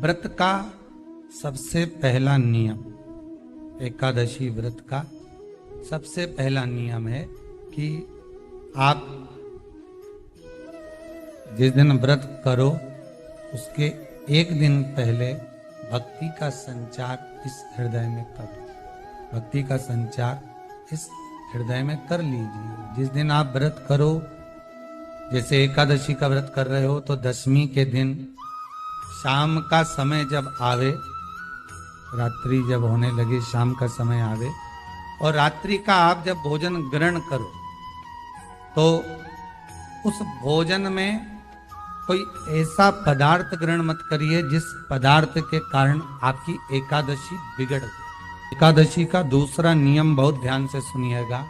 व्रत का सबसे पहला नियम, एकादशी व्रत का सबसे पहला नियम है कि आप जिस दिन व्रत करो उसके एक दिन पहले भक्ति का संचार इस हृदय में करो। भक्ति का संचार इस हृदय में कर लीजिए। जिस दिन आप व्रत करो, जैसे एकादशी का व्रत कर रहे हो तो दशमी के दिन शाम का समय जब आवे, रात्रि जब होने लगे, शाम का समय आवे और रात्रि का आप जब भोजन ग्रहण करो तो उस भोजन में कोई ऐसा पदार्थ ग्रहण मत करिए जिस पदार्थ के कारण आपकी एकादशी बिगड़ जाए। एकादशी का दूसरा नियम बहुत ध्यान से सुनिएगा।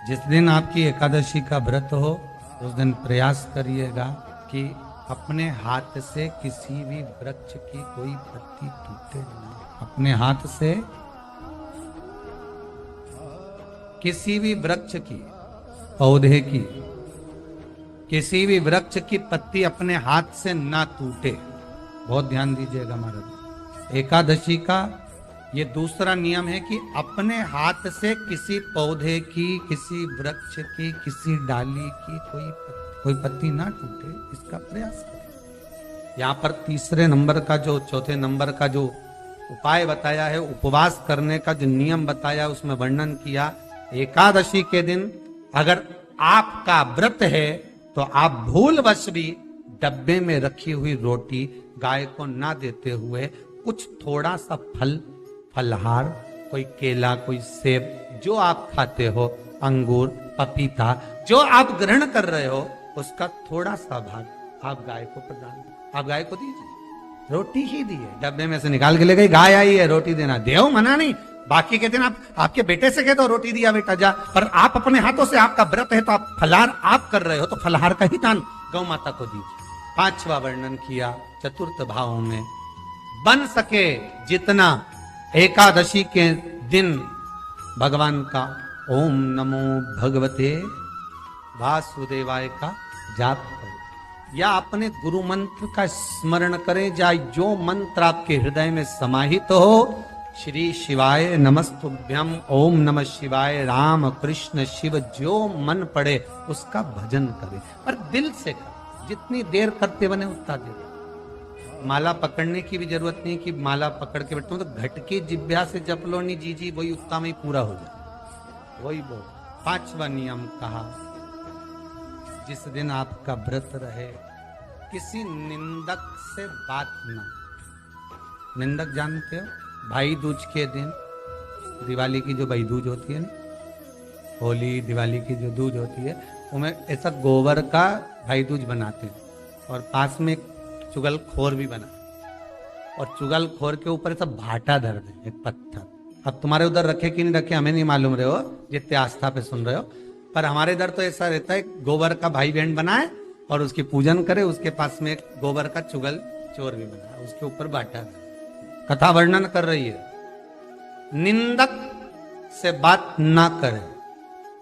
जिस दिन आपकी एकादशी का व्रत हो उस दिन प्रयास करिएगा कि अपने हाथ से किसी भी वृक्ष की कोई पत्ती टूटे नहीं। अपने हाथ से किसी भी वृक्ष की, पौधे की, किसी भी वृक्ष की पत्ती अपने हाथ से ना टूटे। बहुत ध्यान दीजिएगा महाराज। एकादशी का ये दूसरा नियम है कि अपने हाथ से किसी पौधे की, किसी वृक्ष की, किसी डाली की कोई पत्ती ना टूटे, इसका प्रयास करें। यहाँ पर तीसरे नंबर का जो, चौथे नंबर का जो उपाय बताया है, उपवास करने का जो नियम बताया, उसमें वर्णन किया। एकादशी के दिन अगर आपका व्रत है तो आप भूलवश भी डब्बे में रखी हुई रोटी गाय को ना देते हुए कुछ थोड़ा सा फलहार, कोई केला, कोई सेब, जो आप खाते हो, अंगूर, पपीता, जो आप ग्रहण कर रहे हो, उसका थोड़ा सा भाग आप गाय को प्रदान, आप गाय को दीजिए। रोटी ही दी है, डब्बे में से निकाल के ले गई, गाय आई है, रोटी देना, देव मना नहीं। बाकी के दिन आप आपके बेटे से कहे तो रोटी दिया बेटा जा, पर आप अपने हाथों से, आपका व्रत है तो आप फलहार आप कर रहे हो तो फलहार का ही दान गौ माता को दीजिए। पांचवा वर्णन किया चतुर्थ भाव में, बन सके जितना एकादशी के दिन भगवान का ओम नमो भगवते वासुदेवाय का जाप करें या अपने गुरु मंत्र का स्मरण करें, या जो मंत्र आपके हृदय में समाहित हो, श्री शिवाय नमस्तुभ्यम, ओम नमः शिवाय, राम कृष्ण शिव, जो मन पड़े उसका भजन करें, पर दिल से करें। जितनी देर करते बने उतना देर। माला पकड़ने की भी जरूरत नहीं कि माला पकड़ के बैठो, तो घटके जिब्या से जप लो नहीं जी वही उतना में पूरा हो जाए, वही बोल। पांचवा नियम कहा, जिस दिन आपका व्रत रहे किसी निंदक से बात ना। निंदक जानते हो, भाई दूज के दिन, दिवाली की जो भाई दूज होती है ना, होली दिवाली की जो दूज होती है, उनमें ऐसा गोबर का भाई दूज बनाते हैं और पास में एक चुगलखोर भी बना, और चुगलखोर के ऊपर ऐसा भाटा धर दे, एक पत्थर। अब तुम्हारे उधर रखे कि नहीं रखे हमें नहीं मालूम रहे हो, जितने आस्था पे सुन रहे हो, पर हमारे इधर तो ऐसा रहता है, गोबर का भाई बहन बनाए और उसकी पूजन करे, उसके पास में एक गोबर का चुगल चोर भी बनाए, उसके ऊपर भाटा। कथा वर्णन कर रही है, निंदक से बात ना करें।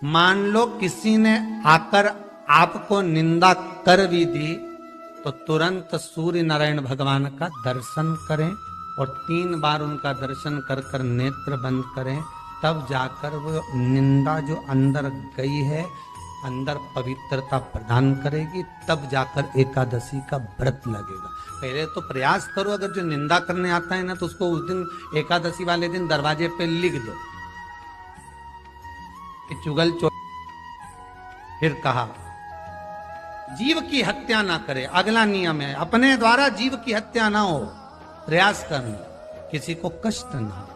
मान लो किसी ने आकर आपको निंदा कर भी दी तो तुरंत सूर्य नारायण भगवान का दर्शन करें और 3 बार उनका दर्शन कर कर नेत्र बंद करें, तब जाकर वो निंदा जो अंदर गई है, अंदर पवित्रता प्रदान करेगी, तब जाकर एकादशी का व्रत लगेगा। पहले तो प्रयास करो, अगर जो निंदा करने आता है ना तो उसको उस दिन एकादशी वाले दिन दरवाजे पे लिख दो कि चुगल चोर। फिर कहा जीव की हत्या ना करे, अगला नियम है, अपने द्वारा जीव की हत्या ना हो, प्रयास करना, किसी को कष्ट ना हो।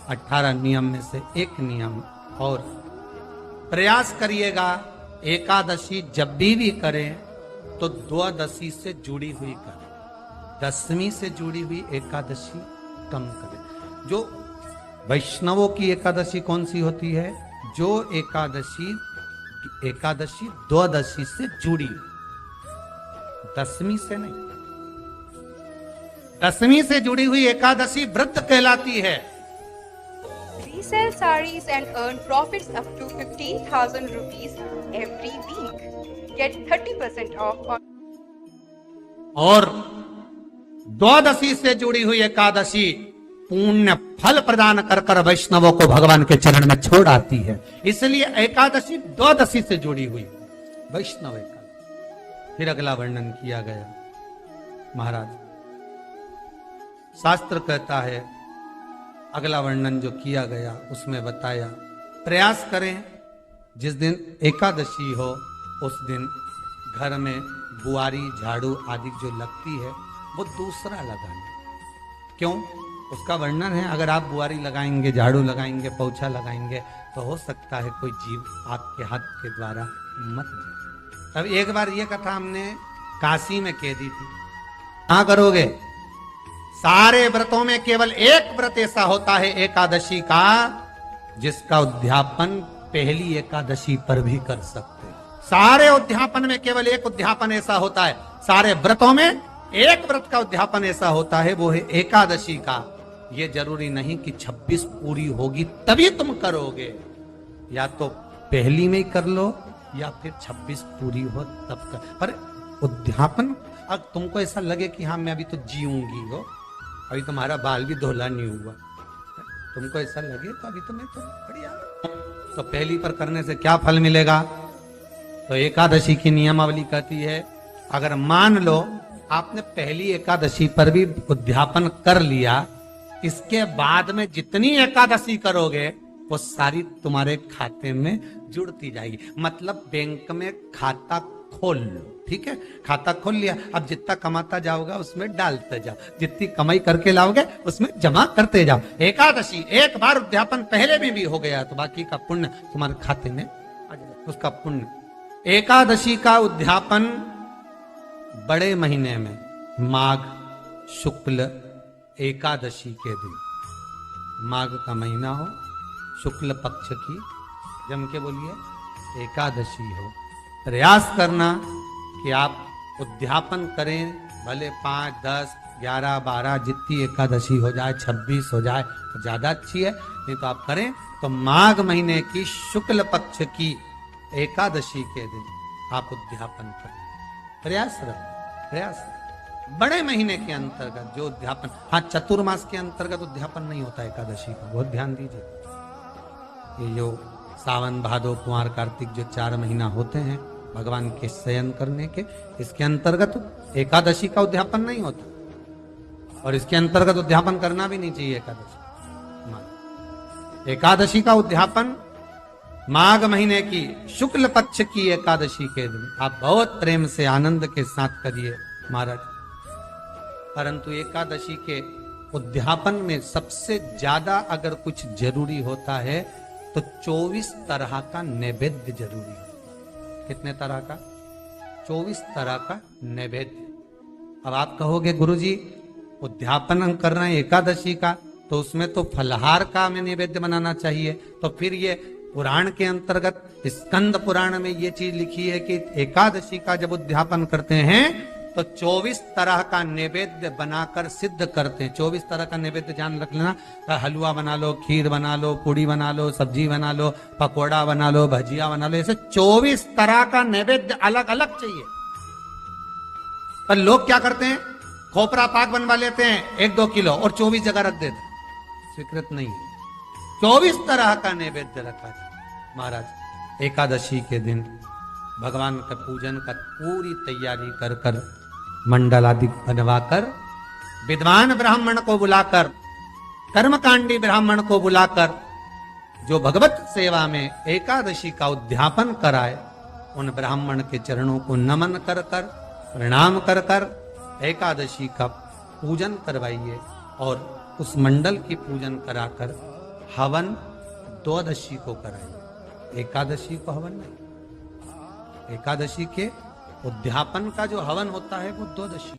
18 नियम में से एक नियम और, प्रयास करिएगा एकादशी जब भी करें तो द्वादशी से जुड़ी हुई करें, दशमी से जुड़ी हुई एकादशी कम करें। जो वैष्णवों की एकादशी कौन सी होती है? जो एकादशी द्वादशी से जुड़ी, दशमी से नहीं। दशमी से जुड़ी हुई एकादशी व्रत कहलाती है। Resell sarees and earn profits up to 15,000 rupees every week. Get 30% off on और द्वादशी से जुड़ी हुई एकादशी पुण्य फल प्रदान कर कर वैष्णवों को भगवान के चरण में छोड़ आती है। इसलिए एकादशी द्वादशी से जुड़ी हुई वैष्णव एकादशी। फिर अगला वर्णन किया गया महाराज, शास्त्र कहता है, अगला वर्णन जो किया गया उसमें बताया, प्रयास करें जिस दिन एकादशी हो उस दिन घर में बुआरी झाड़ू आदि जो लगती है वो दूसरा लगाना। क्यों? उसका वर्णन है, अगर आप बुआरी लगाएंगे, झाड़ू लगाएंगे, पोछा लगाएंगे तो हो सकता है कोई जीव आपके हाथ के द्वारा मर जाए। अब एक बार ये कथा हमने काशी में कह दी थी। क्या करोगे? सारे व्रतों में केवल एक व्रत ऐसा होता है एकादशी का जिसका उद्यापन पहली एकादशी पर भी कर सकते हैं। सारे उद्यापन में केवल एक उद्यापन ऐसा होता है, सारे व्रतों में एक व्रत का उद्यापन ऐसा होता है, वो है एकादशी का। ये जरूरी नहीं कि 26 पूरी होगी तभी तुम करोगे, या तो पहली में ही कर लो या फिर 26 पूरी हो तब कर। पर उद्यापन, अब तुमको ऐसा लगे कि हाँ मैं अभी तो जीऊंगी हो, अभी तुम्हारा बाल भी धोला नहीं हुआ, तुमको ऐसा लगे तो अभी तो मैं तो बढ़िया, तो पहली पर करने से क्या फल मिलेगा? तो एकादशी की नियमावली कहती है, अगर मान लो आपने पहली एकादशी पर भी उद्यापन कर लिया, इसके बाद में जितनी एकादशी करोगे वो सारी तुम्हारे खाते में जुड़ती जाएगी। मतलब बैंक में खाता खोल लो, ठीक है? खाता खोल लिया, अब जितना कमाता जाओगा उसमें डालते जाओ, जितनी कमाई करके लाओगे उसमें जमा करते जाओ। एकादशी एक बार उद्यापन पहले भी हो गया तो बाकी का पुण्य तुम्हारे खाते में आ जाएगा, उसका पुण्य। एकादशी का उद्यापन बड़े महीने में माघ शुक्ल एकादशी के दिन, माघ का महीना हो, शुक्ल पक्ष की, जम के बोलिए एकादशी हो, प्रयास करना कि आप उद्यापन करें, भले 5, 10, 11, 12 जितनी एकादशी हो जाए, 26 हो जाए तो ज्यादा अच्छी है, नहीं तो आप करें तो माघ महीने की शुक्ल पक्ष की एकादशी के दिन आप उद्यापन करें। प्रयास रखें, प्रयास रखें। बड़े महीने के अंतर्गत जो उद्यापन, हाँ चतुर्मास के अंतर्गत उद्यापन नहीं होता एकादशी का, बहुत ध्यान दीजिए। ये जो सावन भादो कुंवर कार्तिक जो 4 महीना होते हैं भगवान के शयन करने के, इसके अंतर्गत एकादशी का उद्यापन नहीं होता, और इसके अंतर्गत उद्यापन करना भी नहीं चाहिए एकादशी। एकादशी का उद्यापन माघ महीने की शुक्ल पक्ष की एकादशी के दिन आप बहुत प्रेम से आनंद के साथ करिए महाराज। परंतु एकादशी के उद्यापन में सबसे ज्यादा अगर कुछ जरूरी होता है तो 24 तरह का नैवेद्य जरूरी है। कितने तरह का? 24 तरह का नैवेद्य। अब आप कहोगे गुरुजी उद्यापन हम कर रहे हैं एकादशी का, तो उसमें तो फलहार का हमें नैवेद्य बनाना चाहिए। तो फिर ये पुराण के अंतर्गत स्कंद पुराण में ये चीज लिखी है कि एकादशी का जब उद्यापन करते हैं तो 24 तरह का नैवेद्य बनाकर सिद्ध करते हैं। 24 तरह का नैवेद्य जान रख लेना, हलवा बना लो, खीर बना लो, पूड़ी बना लो, सब्जी बना लो, पकोड़ा बना लो, भजिया बना लो, ऐसे 24 तरह का नैवेद्य अलग अलग चाहिए। पर लोग क्या करते हैं, खोपरा पाक बनवा लेते हैं 1-2 किलो और 24 जगह रख देते हैं। स्वीकृत नहीं है। 24 तरह का नैवेद्य रखा जाए महाराज। एकादशी के दिन भगवान का पूजन का पूरी तैयारी कर कर, मंडल आदि बनवाकर, विद्वान ब्राह्मण को बुलाकर, कर्मकांडी ब्राह्मण को बुलाकर, जो भगवत सेवा में एकादशी का उद्यापन कराए, उन ब्राह्मण के चरणों को नमन कर कर, प्रणाम कर कर एकादशी का पूजन करवाइए। और उस मंडल की पूजन कराकर हवन द्वादशी को कराइए, एकादशी को हवन नहीं। एकादशी के उद्यापन का जो हवन होता है वो द्वादशी।